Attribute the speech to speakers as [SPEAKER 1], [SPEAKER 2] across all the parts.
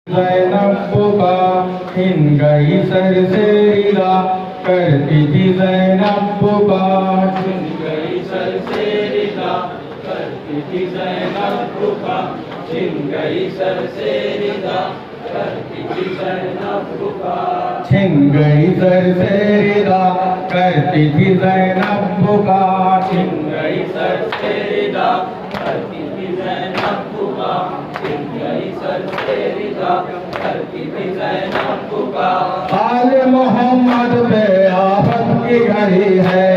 [SPEAKER 1] ज़ैनब का हिन गई सर से रिदा करती थी ज़ैनब का हिन गई सर से रिदा करती थी ज़ैनब का हिन गई सर से रिदा करती थी ज़ैनब का छिन गई सर से रिदा करती थी ज़ैनब का छिन गई सर से रिदा करती थी ज़ैनब का छिन गई सर से रिदा करती थी ज़ैनब का आले मोहम्मद पे आफत की घड़ी है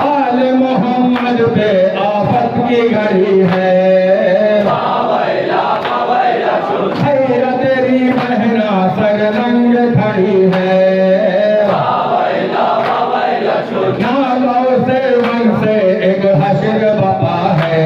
[SPEAKER 1] आले मोहम्मद पे आफत की घड़ी है खैर तेरी बहना सरनंग खड़ी है नालों से मन से एक हश्र बपा है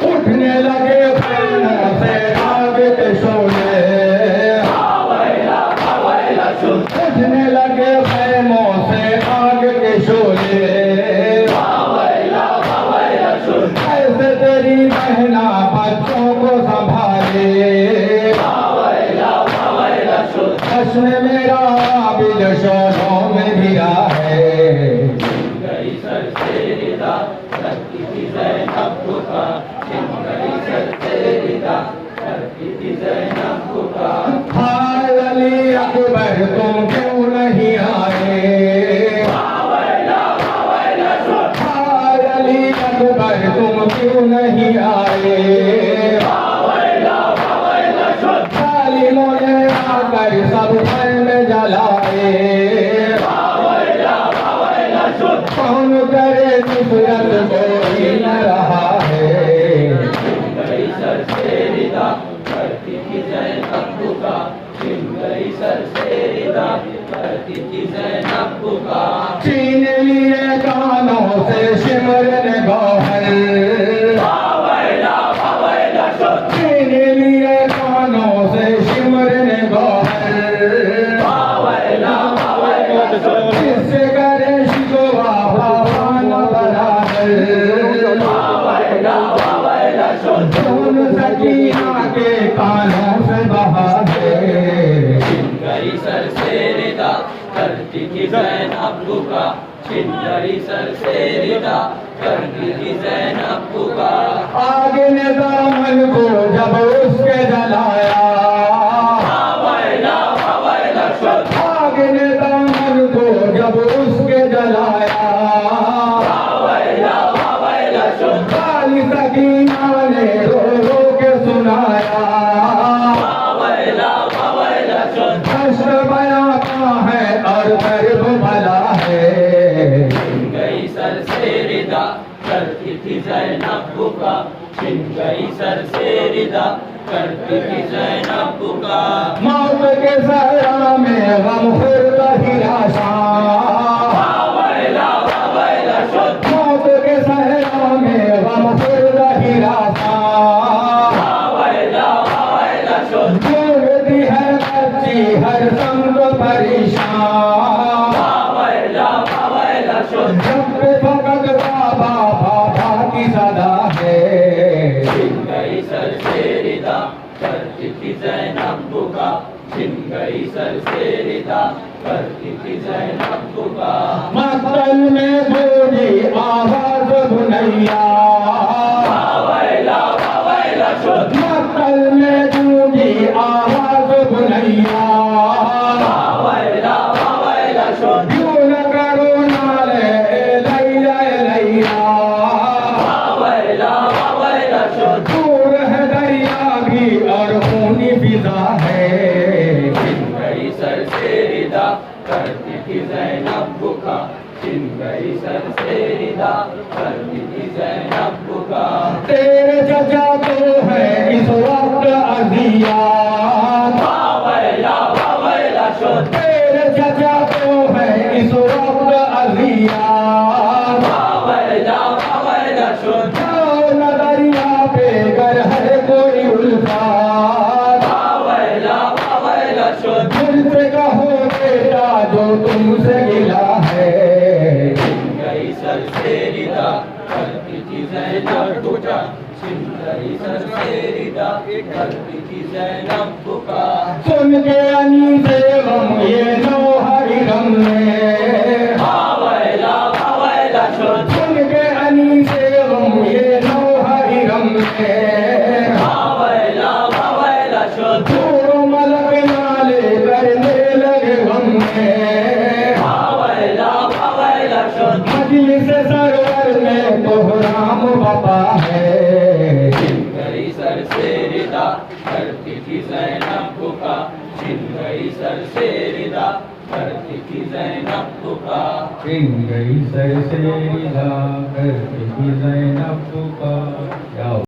[SPEAKER 1] उठने लगे फैना से आगे के शोले उठने लगे फैमों से आगे के शोले ऐसे तेरी बहना बच्चों को संभाले जश्न मेरा आबिद शोलों में गिरा है हाय अली अकबर तुम क्यों नहीं आए हाय अली अकबर तुम क्यों नहीं आए जालिमों ने आकर सब घर में जलाए कौन करे नुसरत कोई न रहा है छीन लिए कानों से सिमरन गौहर छीन लिए कानों से सिमरन गौहर इससे करे शिकवा भावान बराबर खून सकीना के कानों से बहा है
[SPEAKER 2] सर से रिदा करती थी ज़ैनब का छिन गई सर से रिदा करती थी ज़ैनब का
[SPEAKER 1] आगे ने दामन को जब उसके जलाया आगे ने दामन को जब उसके जलाया काली सकीना ने रो रो के सुनाया है और दर्द भला है
[SPEAKER 2] गई सर से रिदा करती थी ज़ैनब का छिन गई सर से रिदा करती थी ज़ैनब का
[SPEAKER 1] मौत के सहरा में गम खुर्द हिराशा मौत के सहरा में गम खुर्द हिराशा जोड़ती है बच्ची हर संग परेशान जब पे फकत बाबा बाबा की सदा है
[SPEAKER 2] छिन गई सर से रिदा करती थी ज़ैनब का छिन गई सर से रिदा करती थी ज़ैनब का
[SPEAKER 1] मक्तल में बोली आवाज बुनैया मक्तल में गूंजी आवाज बुनैया क्यों न करो नाले लैया लैया दूर है दरिया भी और खूनी फिजा है
[SPEAKER 2] छिन गई सर से रिदा करती थी ज़ैनब का छिन गई सर से रिदा करती थी ज़ैनब का
[SPEAKER 1] तेरे चचा तो है इस वक्त अजिया तेरे चचा तो है इस वक्त अजिया जाओ न दरिया पे गर है कोई उल्फा मुझसे कहो बेटा जो तुमसे गिला है।
[SPEAKER 2] छिन गई सर से रिदा करती थी ज़ैनब पुकार, छिन गई सर से रिदा करती थी ज़ैनब पुकार।
[SPEAKER 1] सुन के अनी से गम ये नौहरी गम में,
[SPEAKER 2] भावैला शोध,
[SPEAKER 1] सुन के अनी से गम ये नौहरी गम में,
[SPEAKER 2] भावैला शोध,
[SPEAKER 1] दूर मलक नाले करने लगे गम में,
[SPEAKER 2] भावैला शोध।
[SPEAKER 1] मजलिस सरवर में कोहराम बपा है।
[SPEAKER 2] छिन गई सर से रिदा करती थी ज़ैनब पुकार, छिन गई सर से रिदा करती थी ज़ैनब पुकार।
[SPEAKER 1] छिन गई सर से रिदा करती थी ज़ैनब पुकार।